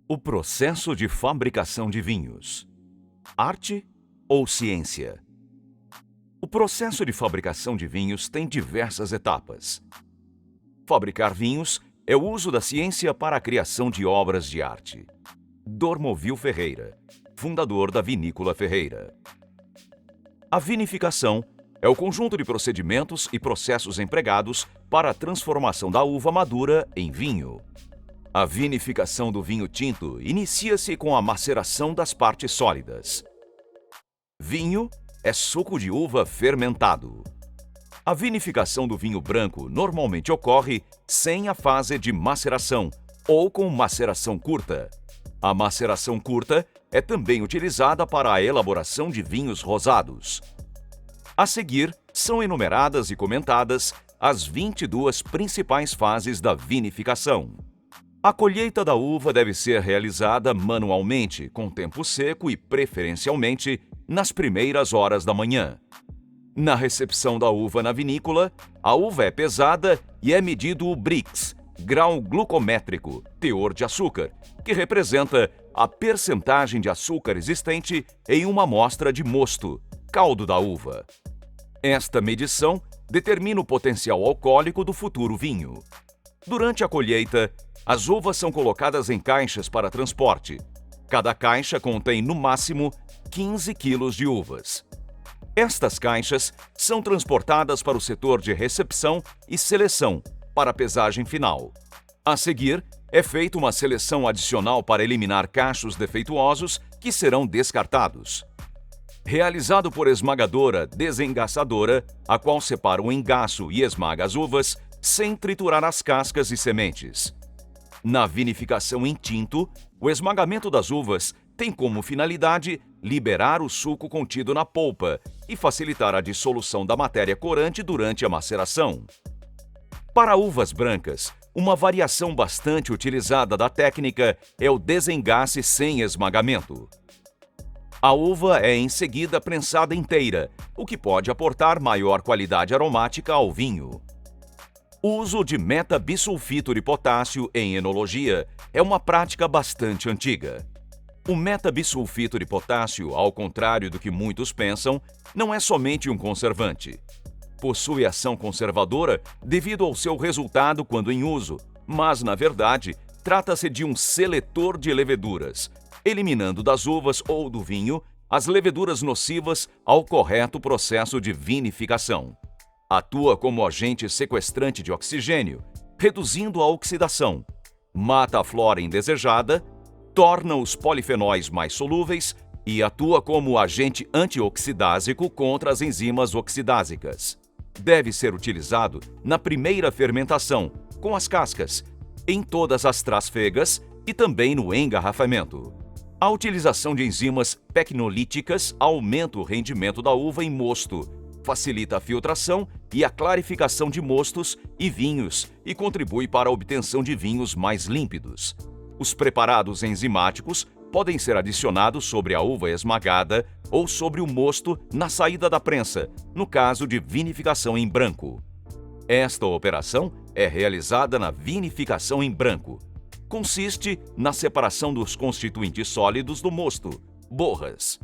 O processo de fabricação de vinhos. Arte ou ciência? O processo de fabricação de vinhos tem diversas etapas. Fabricar vinhos é o uso da ciência para a criação de obras de arte. Dormovil Ferreira, fundador da Vinícola Ferreira. A vinificação é o conjunto de procedimentos e processos empregados para a transformação da uva madura em vinho. A vinificação do vinho tinto inicia-se com a maceração das partes sólidas. Vinho é suco de uva fermentado. A vinificação do vinho branco normalmente ocorre sem a fase de maceração ou com maceração curta. A maceração curta é também utilizada para a elaboração de vinhos rosados. A seguir, são enumeradas e comentadas as 22 principais fases da vinificação. A colheita da uva deve ser realizada manualmente, com tempo seco e, preferencialmente, nas primeiras horas da manhã. Na recepção da uva na vinícola, a uva é pesada e é medido o Brix, grau glucométrico, teor de açúcar, que representa a percentagem de açúcar existente em uma amostra de mosto, caldo da uva. Esta medição determina o potencial alcoólico do futuro vinho. Durante a colheita, as uvas são colocadas em caixas para transporte. Cada caixa contém, no máximo, 15 quilos de uvas. Estas caixas são transportadas para o setor de recepção e seleção, para a pesagem final. A seguir, é feita uma seleção adicional para eliminar cachos defeituosos que serão descartados. Realizado por esmagadora desengaçadora, a qual separa o engaço e esmaga as uvas sem triturar as cascas e sementes. Na vinificação em tinto, o esmagamento das uvas tem como finalidade liberar o suco contido na polpa e facilitar a dissolução da matéria corante durante a maceração. Para uvas brancas, uma variação bastante utilizada da técnica é o desengace sem esmagamento. A uva é em seguida prensada inteira, o que pode aportar maior qualidade aromática ao vinho. O uso de metabisulfito de potássio em enologia é uma prática bastante antiga. O metabisulfito de potássio, ao contrário do que muitos pensam, não é somente um conservante. Possui ação conservadora devido ao seu resultado quando em uso, mas, na verdade, trata-se de um seletor de leveduras, eliminando das uvas ou do vinho as leveduras nocivas ao correto processo de vinificação. Atua como agente sequestrante de oxigênio, reduzindo a oxidação, mata a flora indesejada, torna os polifenóis mais solúveis e atua como agente antioxidásico contra as enzimas oxidásicas. Deve ser utilizado na primeira fermentação, com as cascas, em todas as trasfegas e também no engarrafamento. A utilização de enzimas pecnolíticas aumenta o rendimento da uva em mosto, facilita a filtração e a clarificação de mostos e vinhos e contribui para a obtenção de vinhos mais límpidos. Os preparados enzimáticos podem ser adicionados sobre a uva esmagada ou sobre o mosto na saída da prensa, no caso de vinificação em branco. Esta operação é realizada na vinificação em branco. Consiste na separação dos constituintes sólidos do mosto, borras.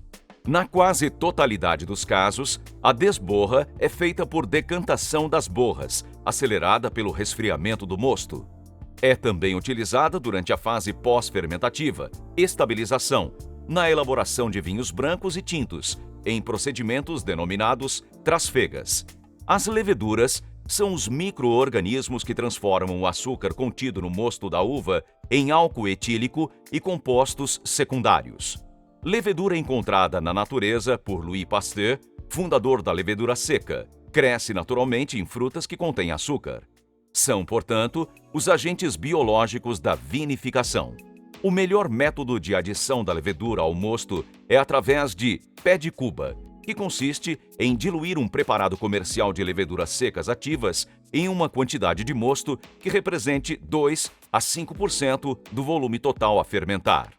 Na quase totalidade dos casos, a desborra é feita por decantação das borras, acelerada pelo resfriamento do mosto. É também utilizada durante a fase pós-fermentativa, estabilização, na elaboração de vinhos brancos e tintos, em procedimentos denominados trasfegas. As leveduras são os micro-organismos que transformam o açúcar contido no mosto da uva em álcool etílico e compostos secundários. Levedura encontrada na natureza por Louis Pasteur, fundador da levedura seca, cresce naturalmente em frutas que contêm açúcar. São, portanto, os agentes biológicos da vinificação. O melhor método de adição da levedura ao mosto é através de pé de cuba, que consiste em diluir um preparado comercial de leveduras secas ativas em uma quantidade de mosto que represente 2 a 5% do volume total a fermentar.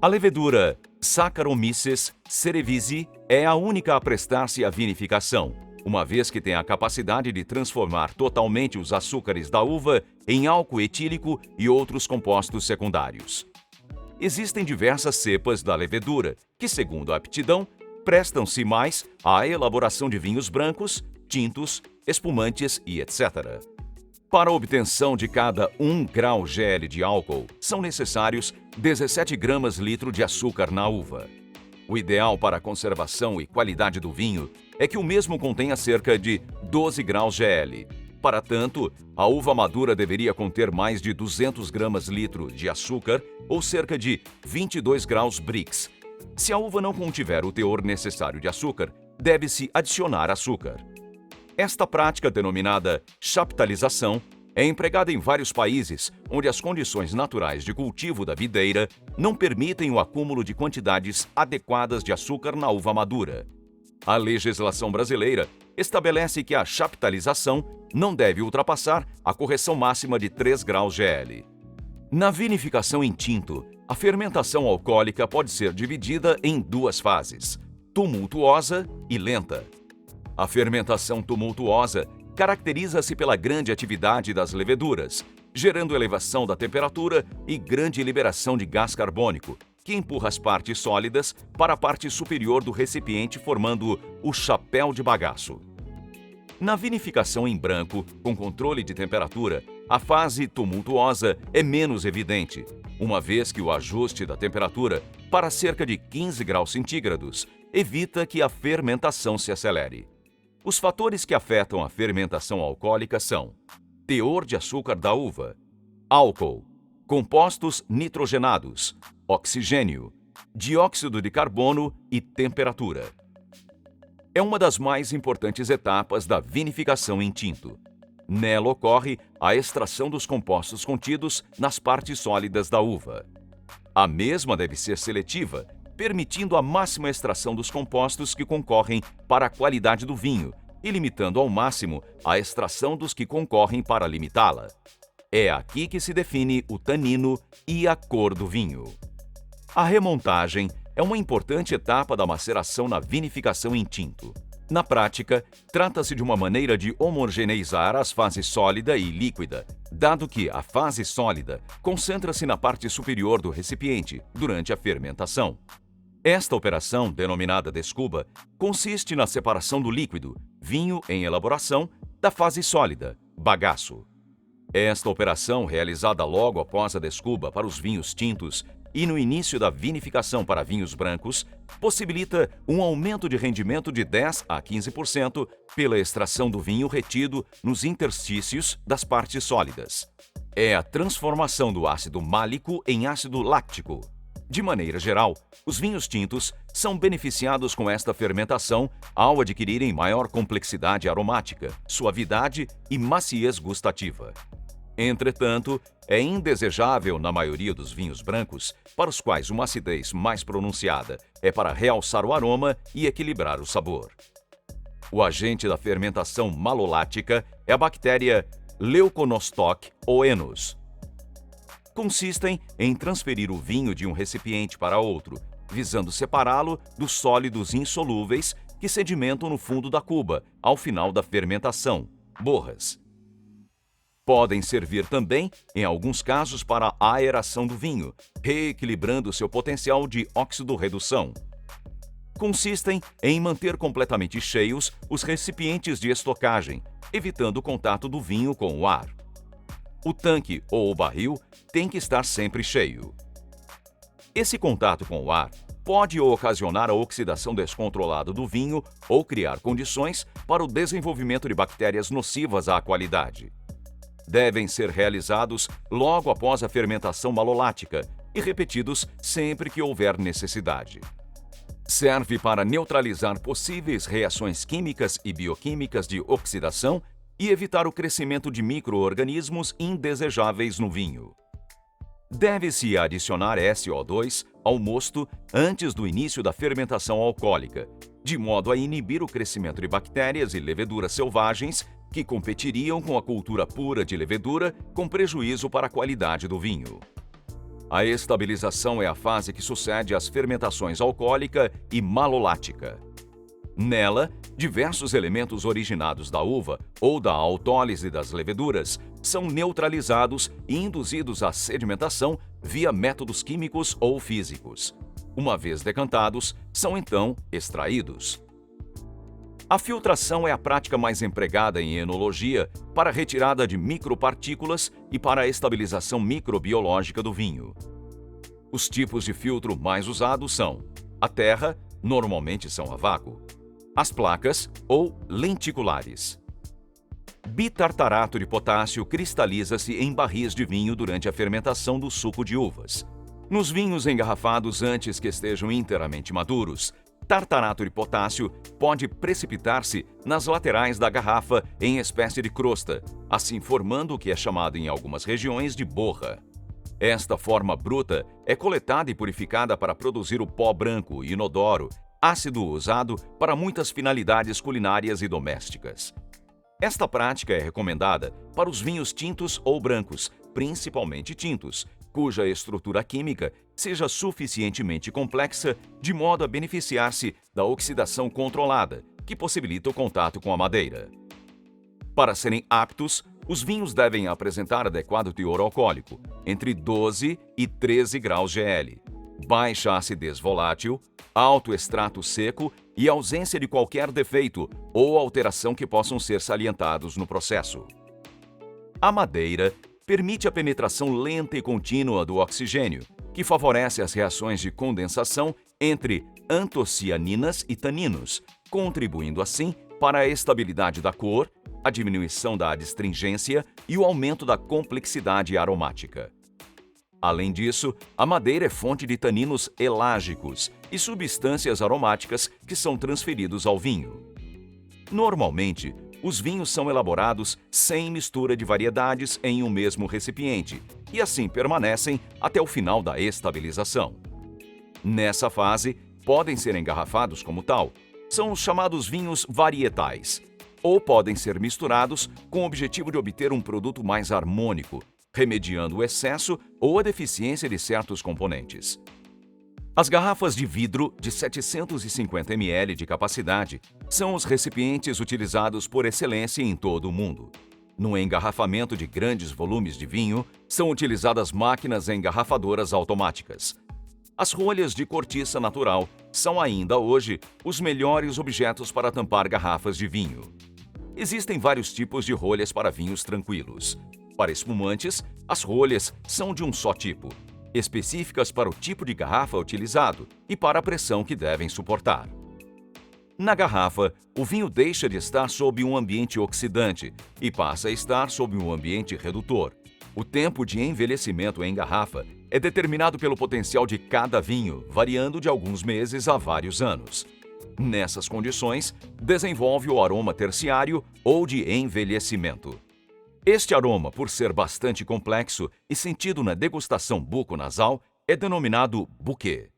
A levedura Saccharomyces cerevisiae é a única a prestar-se à vinificação, uma vez que tem a capacidade de transformar totalmente os açúcares da uva em álcool etílico e outros compostos secundários. existem diversas cepas da levedura, que, segundo a aptidão, prestam-se mais à elaboração de vinhos brancos, tintos, espumantes e etc. Para a obtenção de cada 1 grau GL de álcool, são necessários 17 gramas litro de açúcar na uva. O ideal para a conservação e qualidade do vinho é que o mesmo contenha cerca de 12 graus GL. Para tanto, a uva madura deveria conter mais de 200 gramas litro de açúcar ou cerca de 22 graus Brix. Se a uva não contiver o teor necessário de açúcar, deve-se adicionar açúcar. Esta prática, denominada chaptalização, é empregada em vários países onde as condições naturais de cultivo da videira não permitem o acúmulo de quantidades adequadas de açúcar na uva madura. A legislação brasileira estabelece que a chaptalização não deve ultrapassar a correção máxima de 3 graus GL. Na vinificação em tinto, a fermentação alcoólica pode ser dividida em 2 fases, tumultuosa e lenta. A fermentação tumultuosa caracteriza-se pela grande atividade das leveduras, gerando elevação da temperatura e grande liberação de gás carbônico, que empurra as partes sólidas para a parte superior do recipiente, formando o chapéu de bagaço. Na vinificação em branco, com controle de temperatura, a fase tumultuosa é menos evidente, uma vez que o ajuste da temperatura para cerca de 15 graus centígrados evita que a fermentação se acelere. Os fatores que afetam a fermentação alcoólica são teor de açúcar da uva, álcool, compostos nitrogenados, oxigênio, dióxido de carbono e temperatura. É uma das mais importantes etapas da vinificação em tinto. Nela ocorre a extração dos compostos contidos nas partes sólidas da uva. A mesma deve ser seletiva, permitindo a máxima extração dos compostos que concorrem para a qualidade do vinho e limitando ao máximo a extração dos que concorrem para limitá-la. É aqui que se define o tanino e a cor do vinho. A remontagem é uma importante etapa da maceração na vinificação em tinto. Na prática, trata-se de uma maneira de homogeneizar as fases sólida e líquida, dado que a fase sólida concentra-se na parte superior do recipiente durante a fermentação. Esta operação, denominada descuba, consiste na separação do líquido, vinho em elaboração, da fase sólida, bagaço. Esta operação, realizada logo após a descuba para os vinhos tintos e no início da vinificação para vinhos brancos, possibilita um aumento de rendimento de 10 a 15% pela extração do vinho retido nos interstícios das partes sólidas. É a transformação do ácido málico em ácido láctico. De maneira geral, os vinhos tintos são beneficiados com esta fermentação ao adquirirem maior complexidade aromática, suavidade e maciez gustativa. Entretanto, é indesejável na maioria dos vinhos brancos, para os quais uma acidez mais pronunciada é para realçar o aroma e equilibrar o sabor. O agente da fermentação malolática é a bactéria Leuconostoc oenos. Consistem em transferir o vinho de um recipiente para outro, visando separá-lo dos sólidos insolúveis que sedimentam no fundo da cuba ao final da fermentação, borras. Podem servir também, em alguns casos, para a aeração do vinho, reequilibrando seu potencial de oxidorredução. Consistem em manter completamente cheios os recipientes de estocagem, evitando o contato do vinho com o ar. O tanque ou o barril tem que estar sempre cheio. Esse contato com o ar pode ocasionar a oxidação descontrolada do vinho ou criar condições para o desenvolvimento de bactérias nocivas à qualidade. Devem ser realizados logo após a fermentação malolática e repetidos sempre que houver necessidade. Serve para neutralizar possíveis reações químicas e bioquímicas de oxidação e evitar o crescimento de micro-organismos indesejáveis no vinho. Deve-se adicionar SO2 ao mosto antes do início da fermentação alcoólica, de modo a inibir o crescimento de bactérias e leveduras selvagens que competiriam com a cultura pura de levedura, com prejuízo para a qualidade do vinho. A estabilização é a fase que sucede às fermentações alcoólica e malolática. Nela, diversos elementos originados da uva ou da autólise das leveduras são neutralizados e induzidos à sedimentação via métodos químicos ou físicos. Uma vez decantados, são então extraídos. A filtração é a prática mais empregada em enologia para a retirada de micropartículas e para a estabilização microbiológica do vinho. Os tipos de filtro mais usados são a terra, normalmente são a vácuo, as placas ou lenticulares. Bitartarato de potássio cristaliza-se em barris de vinho durante a fermentação do suco de uvas. Nos vinhos engarrafados antes que estejam inteiramente maduros, tartarato de potássio pode precipitar-se nas laterais da garrafa em espécie de crosta, assim formando o que é chamado em algumas regiões de borra. Esta forma bruta é coletada e purificada para produzir o pó branco inodoro, ácido usado para muitas finalidades culinárias e domésticas. Esta prática é recomendada para os vinhos tintos ou brancos, principalmente tintos, cuja estrutura química seja suficientemente complexa de modo a beneficiar-se da oxidação controlada, que possibilita o contato com a madeira. Para serem aptos, os vinhos devem apresentar adequado teor alcoólico, entre 12 e 13 graus GL, baixa acidez volátil, alto extrato seco e ausência de qualquer defeito ou alteração que possam ser salientados no processo. A madeira permite a penetração lenta e contínua do oxigênio, que favorece as reações de condensação entre antocianinas e taninos, contribuindo assim para a estabilidade da cor, a diminuição da adstringência e o aumento da complexidade aromática. Além disso, a madeira é fonte de taninos elágicos e substâncias aromáticas que são transferidos ao vinho. Normalmente, os vinhos são elaborados sem mistura de variedades em um mesmo recipiente e assim permanecem até o final da estabilização. Nessa fase, podem ser engarrafados como tal, são os chamados vinhos varietais, ou podem ser misturados com o objetivo de obter um produto mais harmônico, remediando o excesso ou a deficiência de certos componentes. As garrafas de vidro de 750 ml de capacidade são os recipientes utilizados por excelência em todo o mundo. No engarrafamento de grandes volumes de vinho, são utilizadas máquinas engarrafadoras automáticas. As rolhas de cortiça natural são ainda hoje os melhores objetos para tampar garrafas de vinho. Existem vários tipos de rolhas para vinhos tranquilos. Para espumantes, as rolhas são de um só tipo, específicas para o tipo de garrafa utilizado e para a pressão que devem suportar. Na garrafa, o vinho deixa de estar sob um ambiente oxidante e passa a estar sob um ambiente redutor. O tempo de envelhecimento em garrafa é determinado pelo potencial de cada vinho, variando de alguns meses a vários anos. Nessas condições, desenvolve o aroma terciário ou de envelhecimento. Este aroma, por ser bastante complexo e sentido na degustação buco-nasal, é denominado bouquet.